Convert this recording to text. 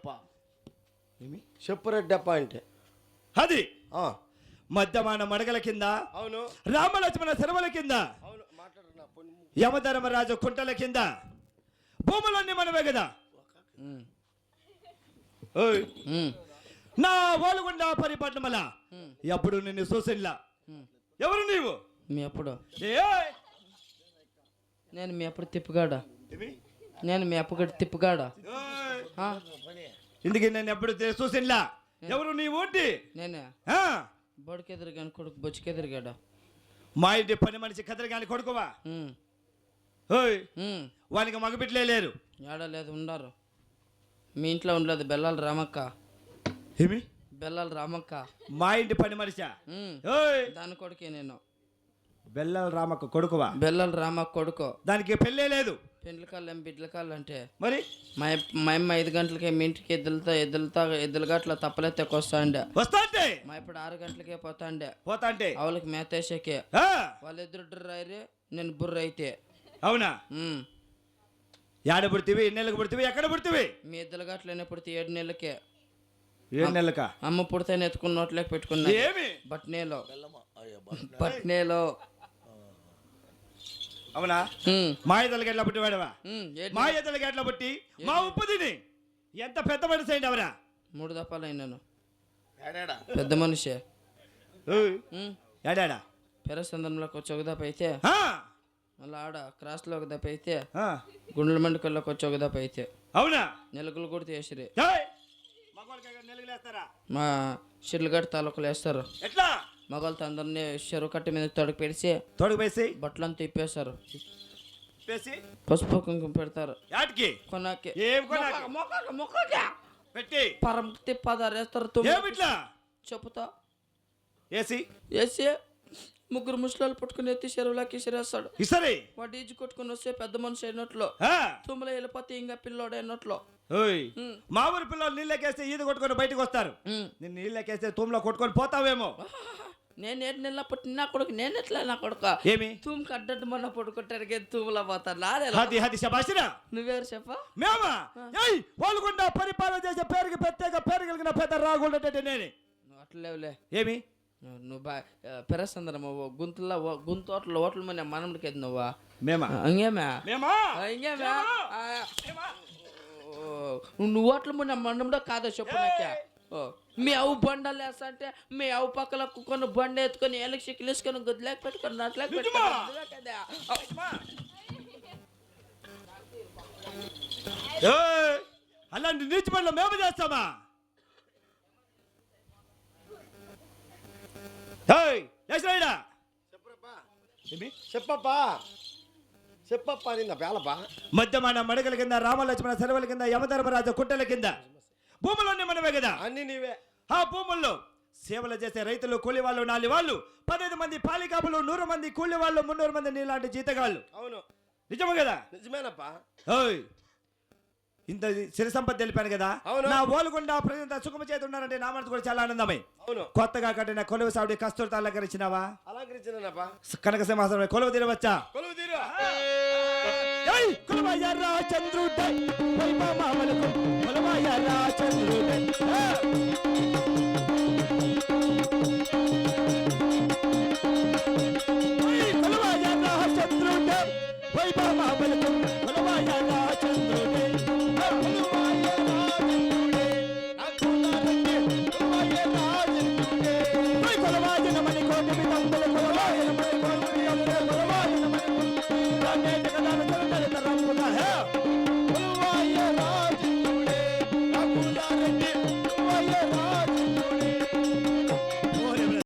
రెడ్డప్ప. చెప్పు రెడ్డప్ప అంటే అది ఆ, మధ్యమాన మడగల కింద, అవును రామలక్ష్మణ శరవల కింద, అవును మాట్లాడుతున్నా యమధర్మరాజు కుంటల కింద, భూములన్నీ మనవే కదా. ఓయ్, నా ఓలుగుండా పరిపట్నమల ఎప్పుడు నిన్ను చూసిన్లా. ఎవరు నీవు? మీ అప్పుడు ఏయ్! నేను మీ అప్పుడు తిప్పుగాడా, ఏమి? నేను మీ అప్పగడి తిప్పుగాడా. ఓయ్! ఇందుకే నేను ఎప్పుడు చూసిన్లా. ఎవరు నీ ఊటి? నేనే బొడికెదిరిగాను కొడుకు బొచ్చుకెదిరిగాడా. మా ఇంటి పని మనిషి కదరగాని కొడుకువా? ఓయ్, వానికి మగబిడ్డలే లేరు. ఏడా లేదు ఉండారు. మీ ఇంట్లో ఉండలేదు బెల్లాల రామక్క. ఏమి? బెల్లాల రామక్క మా ఇంటి పని మనిషా? ఓయ్, దాని కొడుకే నేను. బెల్లాల రామక్క కొడుకువా? బెల్లాల రామక్క కొడుకు. దానికి పెళ్ళే లేదు. పెండ్ల కాళ్ళు బిడ్డల కాళ్ళు అంటే మరి మా అమ్మ 5 గంటలకే మీ ఇంటికి ఎద్దులుగట్ల తప్పలెత్తే వస్తాండే. వస్తా అంటే మా ఇప్పుడు 6 గంటలకే పోతాండే. పోతా అంటే ఆవులకి మేతేసేకే. ఆ, వాళ్ళిద్దరు రాయరే, నేను బుర్ర అయితే. అవునా? ఏడ పుడితివి? ఎన్ని నెలలకు పుడితివి? ఎక్కడ పుడితివి? మీ ఎద్దులుగట్లనే పుడితే 7 నెలలకే. 7 నెలలకా? అమ్మ పుడితే ఎత్తుకున్న నోట్లోకి పెట్టుకున్నా. ఏమి? బట్నేలో అవునా? మా ఇద్దరికి ఎట్లా పుట్టివాడవా? మా ఇద్దరికి ఎట్లా పుట్టి మా ఉప్పు తిని ఎంత పెద్ద మనిషి అయింది అవరా? 3 దఫాలు అయినాను. పెద్ద మనిషే. ఏడాడా? పెరసంద్రంలోకి వచ్చి ఒక దఫ అయితే, మళ్ళీ ఆడ క్రాస్లో ఒక దఫ అయితే, గుండెల మండుకల్లోకి వచ్చి ఒక దఫ అయితే. అవునా? నెలగులు కూడా వేసిరి. నెలగులేస్తారా? మా షిర్లగడ్డ తాలూకులు వేస్తారు. ఎట్లా? మగవాళ్ళతో అందరినీ చెరువు కట్ట మీద తొడుగు పెడిసి తొడుగు వేసి బట్టలంతా ఇప్పేస్తారు. వేసి పసుపు కుంకుమ పెడతారు. యాటికి? కొనాకి ఏం కొనాకి? పెట్టి పరం తిప్పదారు వేస్తారు. ఏమిట్లా? చెప్పుతా వేసి వేసి 3 ముసలాలు పట్టుకుని ఎత్తి చెరువులోకి ఇసిరేస్తాడు. ఇసరి వాడు ఈజు కొట్టుకుని వస్తే పెద్ద మనిషి అయినట్లు, తుమ్మల వెళ్ళిపోతే ఇంకా పిల్లోడు అయినట్లు. మా ఊరి పిల్లలు నీళ్ళకేస్తే ఈత కొట్టుకొని బయటకు వస్తారు. నేను నీళ్ళకేస్తే తుమ్లో కొట్టుకొని పోతావేమో. నేను 7 నెలల పుట్టిన నా కొడుకు, నేను ఎట్లా నా కొడుకు ఏమి తూము కడ్డట్టు మొన్న పడుకుంటారు తూములో పోతారు. నువ్వెవరు చెప్పా? మేమా? వాళ్ళకుండా పరిపాలన చేసే పేరుకి ప్రత్యేక పేరు కలిగిన పెద్ద రాగుండే నేనే. నువ్వు అట్లేవులే. ఏమి? నువ్వు పెరసందరమ్మ గుంతుల్లో గుంతోటలు ఓట్ల మన మనముడికి నువ్వా? మేమా? ఇంకేమే మేమా? ఇంకేమే నువ్వు ఓట్ల మన మనముడో కాదో చెప్పు నాకే. మీ అవు బండలు వేస్తా అంటే మీ అవు పక్కల కొన్ని బండ ఎత్తుకొని ఎలక్కి చిక్కిలేసుకొని గొద్దులేక పెట్టుకొని అట్లేక పెట్టుకున్నా కదా. అలాంటి నీచి పనులు మేము చేస్తామా? చెప్పప్పా చెప్పప్పా నిన్న పేలపా. మధ్యమాన మడగల కింద, రామలక్ష్మణ శరవల కింద, యమధర్మరాజు కుంటల కింద, భూములన్నీ మనవే కదా. అన్ని నీవే. ఆ భూముల్లో సేవలు చేసే రైతులు, కూలి వాళ్ళు, 4 వాళ్ళు, 15 మంది పాలికాపులు, 100 మంది కూలి వాళ్ళు, 300 మంది నీలాంటి జీతగాళ్ళు. అవును నిజమే కదా? నిజమేనప్పా. ఇంత సిరి సంపద తెలిపాను కదా. నా ఓలుగుండా ప్రజంతా సుఖమ చేతి ఉన్నారంటే నా మనసు కూడా చాలా ఆనందమే. అవును. కొత్తగా కట్టిన కొలువు సావిడి కస్తూరితో అలంకరించినావా? అలంకరించినప్పా. కనక సింహాసనం కొలువు తీరవచ్చా? కొలువు తీరు. కొలువయ్యారా చంద్రుడై వైభవములకు, కొలువయ్యారా చంద్రుడై. కొలువయ్యారా చంద్రుడై వైభవములకు,